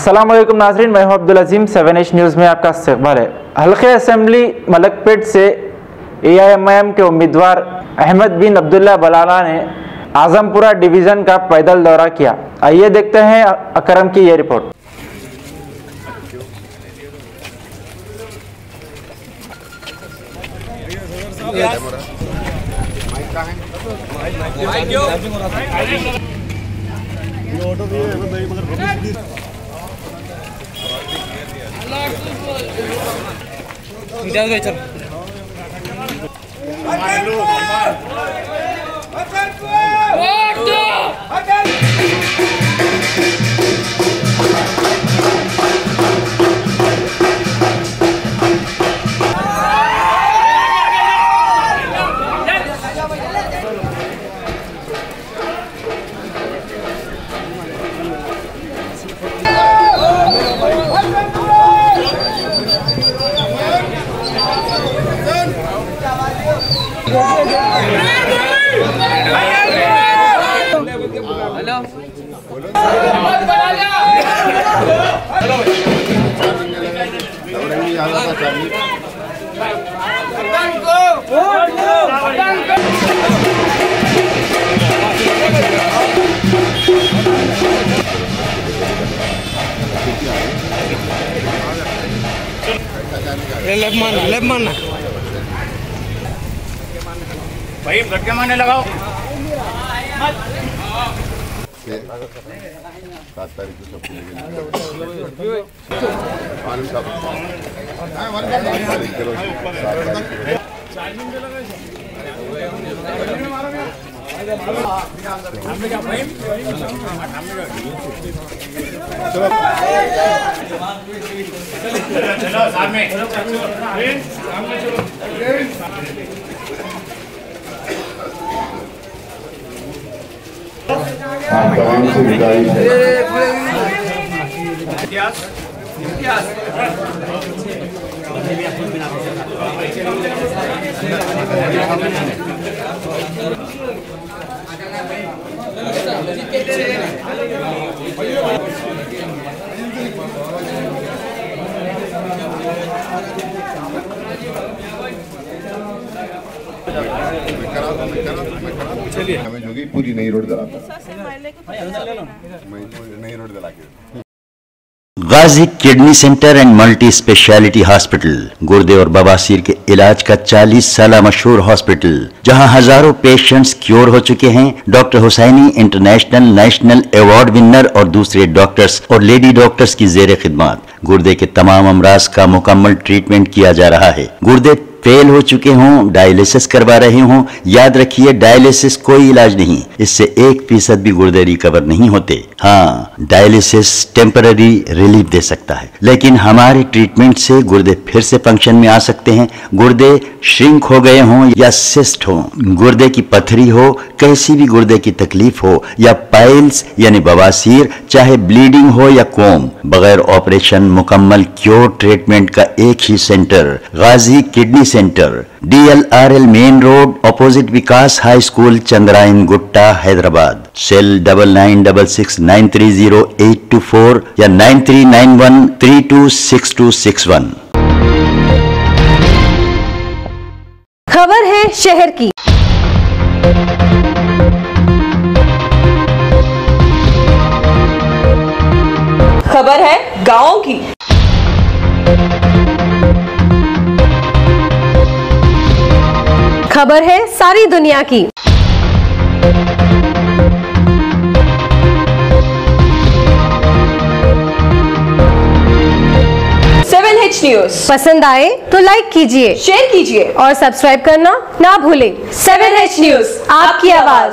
अस्सलामुअलैकुम नाज़रीन, मैं हूं अब्दुल अजीम। 7H न्यूज़ में आपका इस्तकबाल है। हल्के असेंबली मलकपेट से AIMIM के उम्मीदवार अहमद बिन अब्दुल्ला बलाला ने आजमपुरा डिवीज़न का पैदल दौरा किया। आइए देखते हैं अकरम की ये रिपोर्ट। लेफ्ट मारना भाई, धक्के मारने लगाओ। 7 तारीख को सब तमाम से गुजारिश चलिए हमें जोगी पूरी नई रोड दिलाता नई रोड दिला के Ghazi kidney centre and multi speciality hospital, गुर्दे और बवासीर के इलाज का 40 साल मशहूर हॉस्पिटल, जहां हजारों पेशेंट्स क्योर हो चुके हैं। Doctor Husaini international national award winner और दूसरे डॉक्टर्स और लेडी डॉक्टर्स की जेर खिदमत गुर्दे के तमाम अमराज का मुकम्मल ट्रीटमेंट किया जा रहा है। गुर्दे फेल हो चुके हों, डायलिसिस करवा रहे हों, याद रखिए डायलिसिस कोई इलाज नहीं, इससे 1% भी गुर्दे रिकवर नहीं होते। हाँ, डायलिसिस टेम्पररी रिलीफ दे सकता है, लेकिन हमारे ट्रीटमेंट से गुर्दे फिर से फंक्शन में आ सकते हैं। गुर्दे श्रिंक हो गए हों या सिस्ट हो, गुर्दे की पथरी हो, कैसी भी गुर्दे की तकलीफ हो या पाइल्स यानी बवासीर, चाहे ब्लीडिंग हो या कोम, बगैर ऑपरेशन मुकम्मल क्योर ट्रीटमेंट का एक ही centre, Ghazi kidney centre, DLRL main road, opposite Vikas high school, Chandrayangutta, Hyderabad. Cell 9966930824 या 9391326261। खबर है शहर की। खबर है गांव की। खबर है सारी दुनिया की। न्यूज़ पसंद आए तो लाइक कीजिए, शेयर कीजिए और सब्सक्राइब करना ना भूलें। 7H न्यूज़, आपकी आवाज।